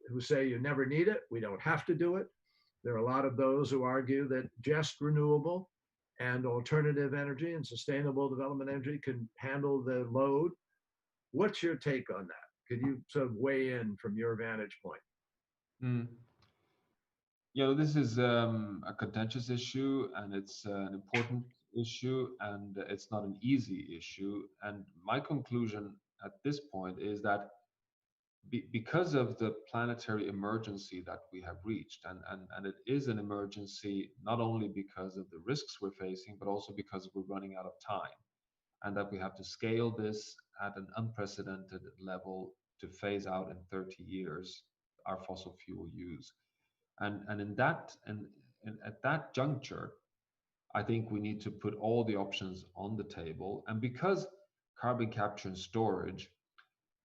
who say you never need it, we don't have to do it. There are a lot of those who argue that just renewable and alternative energy and sustainable development energy can handle the load. What's your take on that? Could you sort of weigh in from your vantage point? Mm. This is a contentious issue, and it's an important issue, and it's not an easy issue. And my conclusion at this point is that because of the planetary emergency that we have reached, and it is an emergency not only because of the risks we're facing, but also because we're running out of time, and that we have to scale this at an unprecedented level to phase out in 30 years our fossil fuel use. And in that and at that juncture, I think we need to put all the options on the table. And because carbon capture and storage,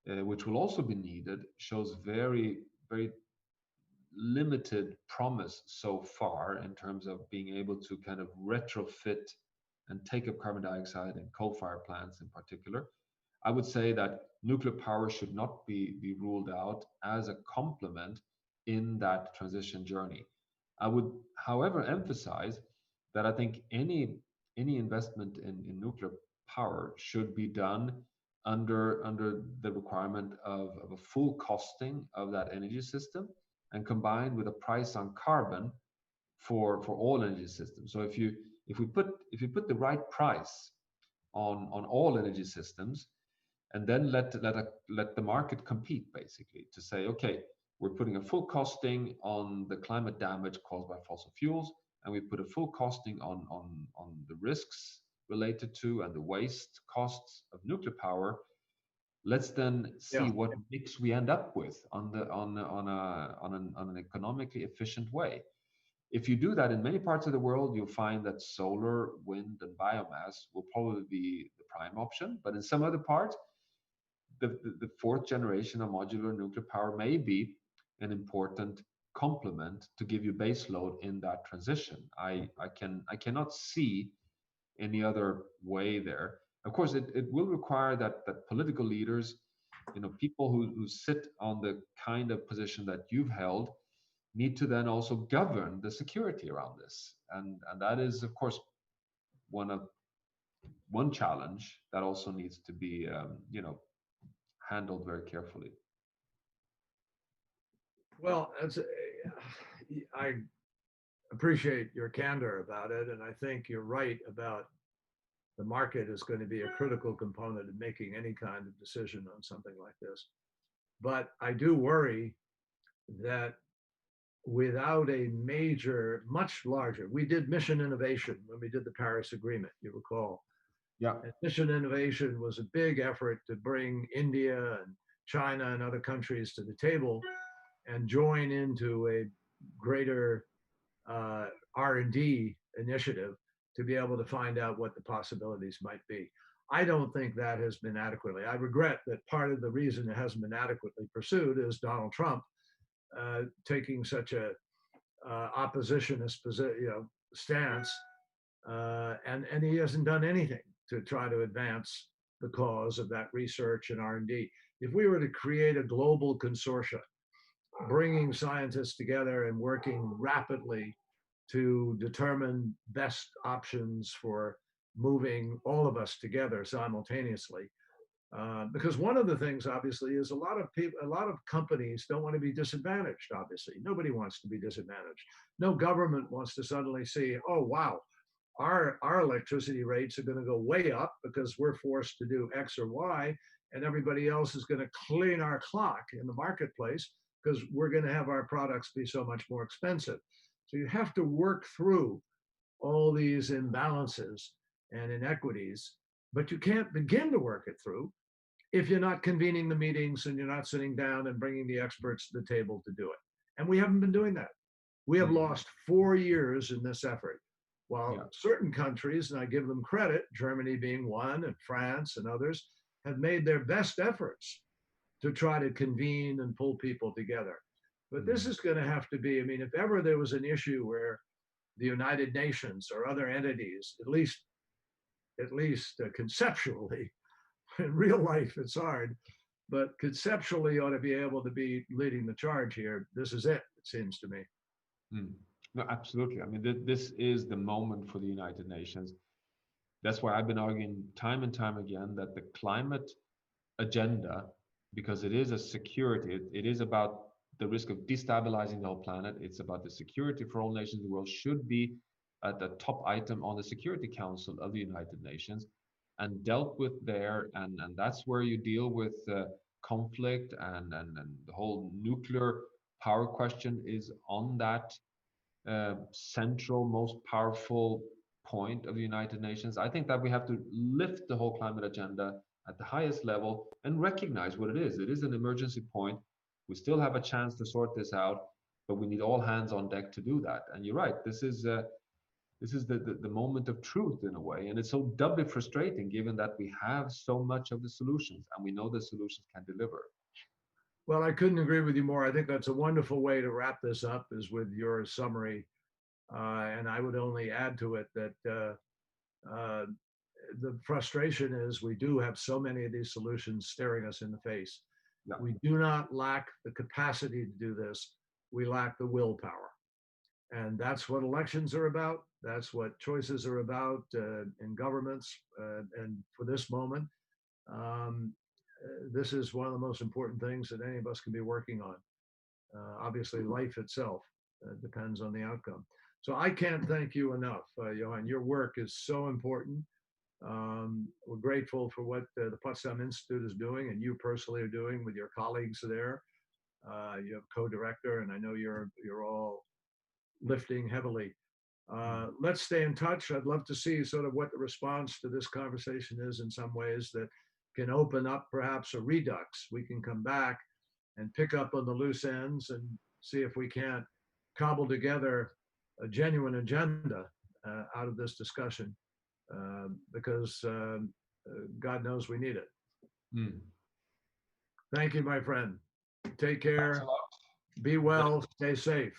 which will also be needed, shows very limited promise so far in terms of being able to kind of retrofit and take up carbon dioxide in coal-fired plants in particular. I would say that nuclear power should not be ruled out as a complement in that transition journey. I would, however, emphasize that I think any investment in nuclear power should be done under the requirement of a full costing of that energy system and combined with a price on carbon for all energy systems. So if you put the right price on all energy systems, and then let the market compete, basically, to say, okay, we're putting a full costing on the climate damage caused by fossil fuels, and we put a full costing on the risks related to and the waste costs of nuclear power. Let's then see Yeah. what mix we end up with on an economically efficient way. If you do that in many parts of the world, you'll find that solar, wind, and biomass will probably be the prime option. But in some other parts, the fourth generation of modular nuclear power may be an important complement to give you baseload in that transition. I cannot see any other way there. Of course, it will require that political leaders, people who sit on the kind of position that you've held, need to then also govern the security around this. And that is, of course, one challenge that also needs to be handled very carefully. Well, I appreciate your candor about it, and I think you're right about the market is going to be a critical component in making any kind of decision on something like this. But I do worry that without a major, much larger, we did mission innovation when we did the Paris Agreement, you recall. Yeah. And mission innovation was a big effort to bring India and China and other countries to the table and join into a greater R&D initiative to be able to find out what the possibilities might be. I don't think that has been adequately. I regret that part of the reason it hasn't been adequately pursued is Donald Trump taking such a oppositionist stance, and he hasn't done anything to try to advance the cause of that research and R&D. If we were to create a global consortia, bringing scientists together and working rapidly to determine best options for moving all of us together simultaneously. Because one of the things, obviously, is a lot of companies don't want to be disadvantaged. Obviously, nobody wants to be disadvantaged. No government wants to suddenly see, oh wow, our electricity rates are going to go way up because we're forced to do X or Y, and everybody else is going to clean our clock in the marketplace because we're going to have our products be so much more expensive. So you have to work through all these imbalances and inequities, but you can't begin to work it through if you're not convening the meetings and you're not sitting down and bringing the experts to the table to do it. And we haven't been doing that. We have lost 4 years in this effort. While certain countries, and I give them credit, Germany being one, and France and others, have made their best efforts to try to convene and pull people together. But this is going to have to be, I mean, if ever there was an issue where the United Nations or other entities, at least conceptually, in real life it's hard, but conceptually ought to be able to be leading the charge here. This is it seems to me. No, absolutely. I mean, this is the moment for the United Nations. That's why I've been arguing time and time again that the climate agenda, because it is a security, it is about the risk of destabilizing the whole planet. It's about the security for all nations in the world, should be at the top item on the Security Council of the United Nations and dealt with there. And that's where you deal with conflict and the whole nuclear power question is on that central, most powerful point of the United Nations. I think that we have to lift the whole climate agenda at the highest level and recognize what it is. It is an emergency point. We still have a chance to sort this out, but we need all hands on deck to do that. And you're right. This is the moment of truth in a way, and it's so doubly frustrating given that we have so much of the solutions and we know the solutions can deliver. Well, I couldn't agree with you more. I think that's a wonderful way to wrap this up, is with your summary. And I would only add to it that the frustration is we do have so many of these solutions staring us in the face. Yeah. We do not lack the capacity to do this. We lack the willpower. And that's what elections are about. That's what choices are about in governments. And for this moment, this is one of the most important things that any of us can be working on. Obviously, life itself depends on the outcome. So I can't thank you enough, Johan. Your work is so important. We're grateful for what the Potsdam Institute is doing, and you personally are doing with your colleagues there. You have a co-director, and I know you're all lifting heavily. Let's stay in touch. I'd love to see sort of what the response to this conversation is in some ways that can open up perhaps a redux. We can come back and pick up on the loose ends and see if we can't cobble together a genuine agenda out of this discussion, because God knows we need it. Thank you, my friend. Take care. Thanks a lot. Be well. Stay safe.